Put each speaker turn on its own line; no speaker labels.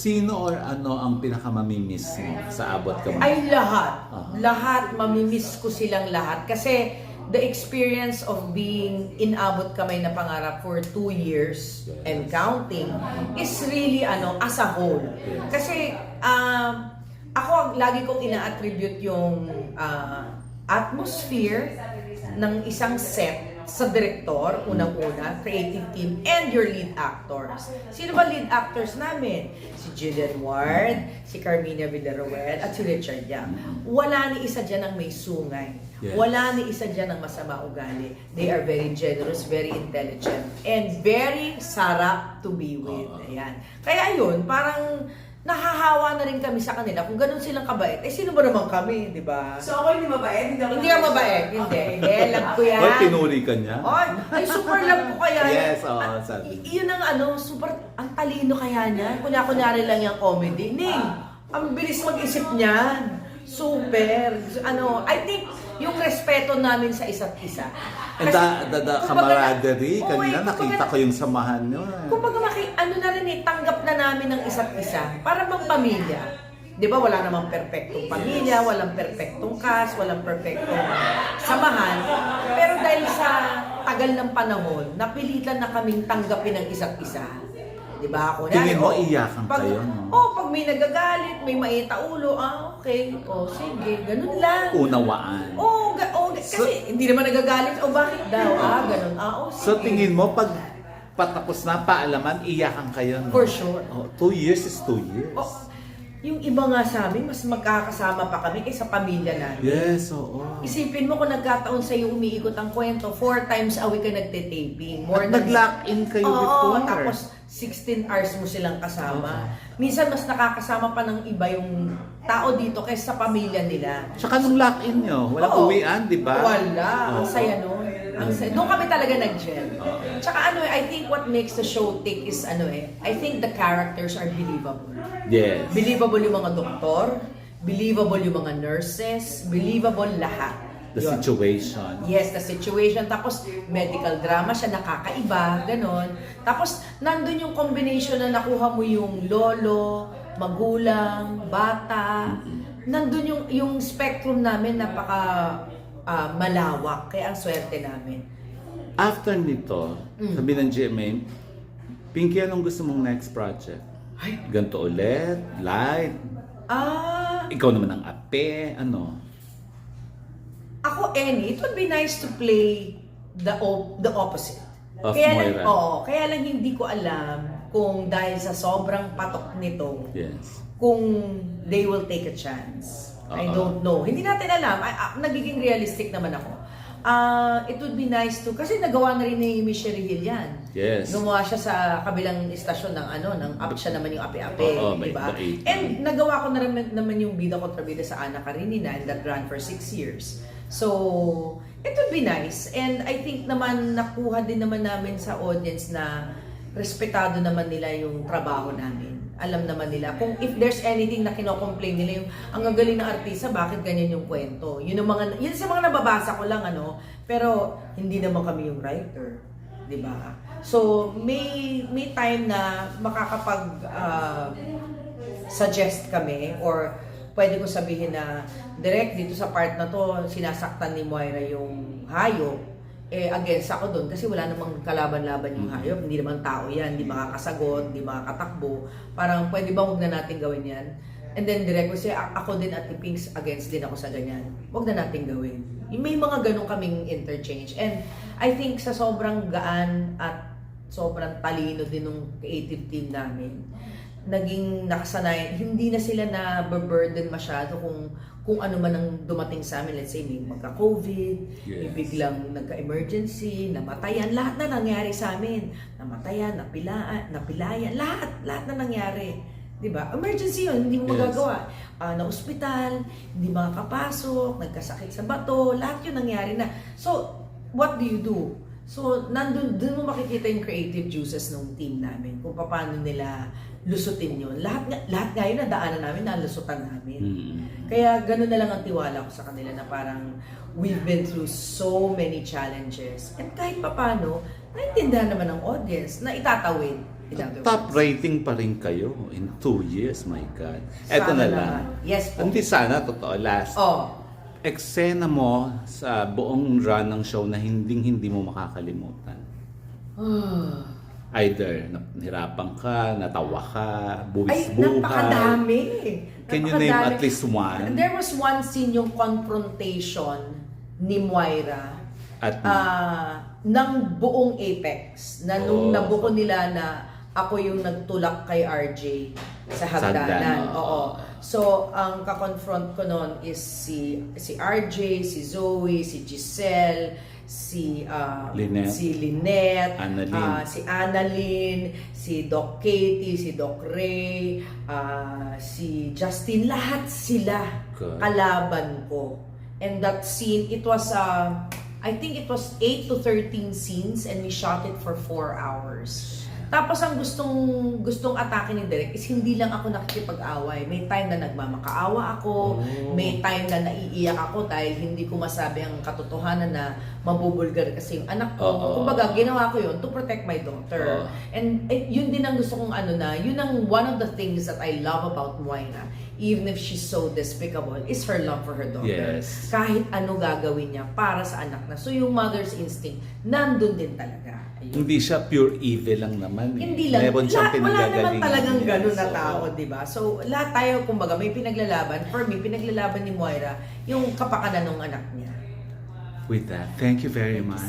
Sino or ano ang pinakamamimiss mo sa Abot Ka?
Ay, lahat. Lahat, mamimiss ko silang lahat. Kasi the experience of being in Abot Kamay na Pangarap for 2 years and counting is really as a whole. Kasi ako lagi kong ina-attribute yung atmosphere ng isang set sa director, unang-una, creative team, and your lead actors. Sino ba lead actors namin? Si Jillian Ward, si Carmina Villaruel, at si Richard Yap. Wala ni isa dyan ang may sungay.
Yes.
Wala ni isa dyan ang masama ugali. They are very generous, very intelligent, and very sarap to be with. Ayan. Kaya yun, parang nahahawa na rin kami sa kanila kung ganun silang kabait. Eh, sino ba naman kami, di ba?
So ako hindi mabait?
Hindi ka mabait, hindi. Love ko yan.
Oy, pinuri ka niya?
Ay, super love ko kaya.
Yes, sabi.
Yun ang super, ang talino kaya niya. Kunyari lang yung comedy. Ning, ang bilis mag-isip niyan. Super. I think, yung respeto namin sa isa't isa.
And the camaraderie, kanina nakita ko yung samahan nyo.
Kumbaga, na rin tanggap na namin ng isa't isa. Para bang pamilya. Di ba, wala namang perfectong pamilya, walang perfectong cast, walang perfectong samahan. Pero dahil sa tagal ng panahon, napilitan na kaming tanggapin ng isa't isa. Di ba?
Tingin mo, iyakan kayo, no?
Pag may nagagalit, may maitaulo, okay, sige, ganun lang.
Unawaan.
Kasi hindi naman nagagalit, bakit daw? Ganun, sige.
So tingin mo, pag patapos na paalaman, iyakan kayo, no?
For sure.
2 years is 2 years.
Yung iba nga sa amin, mas magkakasama pa kami kaysa pamilya namin.
Yes, oo.
Isipin mo kung nagkataon sa'yo umiikot ang kwento, 4 times a week ka nagte-taping.
At nag-lock-in kayo before.
Tapos 16 hours mo silang kasama. Minsan mas nakakasama pa ng iba yung tao dito kaysa sa pamilya nila.
Tsaka nung lock-in nyo, walang uwian, di ba?
Wala. Ang saya nun. Doon kami talaga nag-gel. Tsaka I think what makes the show tick is I think the characters are believable.
Yes.
Believable yung mga doktor, believable yung mga nurses, believable lahat.
The
Yun.
situation.
Yes, the situation. Tapos, medical drama siya, nakakaiba, ganon. Tapos, nandun yung combination na nakuha mo yung lolo, magulang, bata. Nandun yung spectrum namin, napaka malawak. Kaya ang swerte namin.
After nito, sabi ng GMA, Pinky, anong gusto mong next project?
Ay.
Ganto ulit? Light? Ikaw naman ang ape? Ano?
Ako, it would be nice to play the opposite.
Of
Kaya
Moira.
kaya lang hindi ko alam kung dahil sa sobrang patok nito,
Yes.
kung they will take a chance. I don't know. Hindi natin alam. Nagiging realistic naman ako. It would be nice to, kasi nagawa na rin ni Miss Sherry Hill yan.
Yes.
Gumawa siya sa kabilang istasyon ng siya naman yung ape-ape, di ba?
may-
And nagawa ko na rin naman yung Bida Kontra Bida sa Ana Karenina, and that ran for 6 years. So, it would be nice. And I think naman nakuha din naman namin sa audience na respetado naman nila yung trabaho namin. Alam naman nila kung if there's anything na kino-complain nila yung ang gagaling ng artista, bakit ganyan yung kwento. Yun sa mga nababasa ko lang pero hindi naman kami yung writer, 'di ba? So may time na makakapag suggest kami or pwede ko sabihin na direct dito sa part na to sinasaktan ni Moira yung hayop. Against ako doon kasi wala namang kalaban-laban yung hayop, hindi naman tao yan, hindi makakasagot, hindi makakatakbo. Parang pwede ba huwag na natin gawin yan? And then direct ko siya, ako din at Pinks against din ako sa ganyan. Huwag na natin gawin. May mga ganun kaming interchange. And I think sa sobrang gaan at sobrang talino din ng creative team namin, naging nakasanay, hindi na sila na burden masyado kung ano man ang dumating sa amin. Let's say may magka-COVID, may biglang nagka-emergency, namatayan, lahat na nangyari sa amin. Namatayan, napilayan, lahat na nangyari. Diba? Emergency yun, hindi mo magagawa. Na-ospital, hindi makakapasok, nagkasakit sa bato, lahat yun nangyari na. So, what do you do? So, dun mo makikita yung creative juices ng team namin, kung paano nila lusutin yun. Lahat nga yun na daanan namin, nalusutan namin. Kaya ganun na lang ang tiwala ko sa kanila na parang we've been through so many challenges. At kahit paano, naintindihan naman ng audience na itatawid. In other
Top
words.
rating pa rin kayo in 2 years, my God. Eto
Sana
na lang.
naman. Yes po.
Hindi sana, totoo, last.
Oh,
Eksena mo sa buong run ng show na hindi mo makakalimutan. Either nahirapan ka, natawa ka,
ay,
buwis-buhay.
napakadami.
Can you name at least one?
There was one scene, yung confrontation ni Moira
At
ng buong Apex. Na nung
Oh.
nabuko nila na ako yung nagtulak kay RJ sa hagdanan.
Hagdanan,
Oo. So, ang kakonfront ko noon is si RJ, si Zoe, si Giselle, si Lynette,
Annalyn.
si Annalyn, si Doc Katie, si Doc Ray, si Justin, lahat sila
Good.
kalaban ko. And that scene, it was I think it was 8 to 13 scenes and we shot it for 4 hours. Tapos ang gustong atake ni Direk is hindi lang ako nakikipag-away. May time na nagmamakaawa ako, may time na naiiyak ako dahil hindi ko masabi ang katotohanan na mabubulgar kasi yung anak ko. Kumbaga, ginawa ko yun to protect my daughter. And yun din ang gusto kong yun ang one of the things that I love about Moira, even if she's so despicable, is her love for her daughter.
Yes.
Kahit ano gagawin niya para sa anak na. So yung mother's instinct, nandun din talaga. Ayun.
hindi siya pure evil lang naman.
Hindi lang.
Meron siyang
Wala naman
pinanggagalingan
talagang
niya.
ganun na
So,
tao, di ba? So, lahat tayo, kumbaga, may pinaglalaban. For me, pinaglalaban ni Moira yung kapakanan ng anak niya.
With that, thank you very much.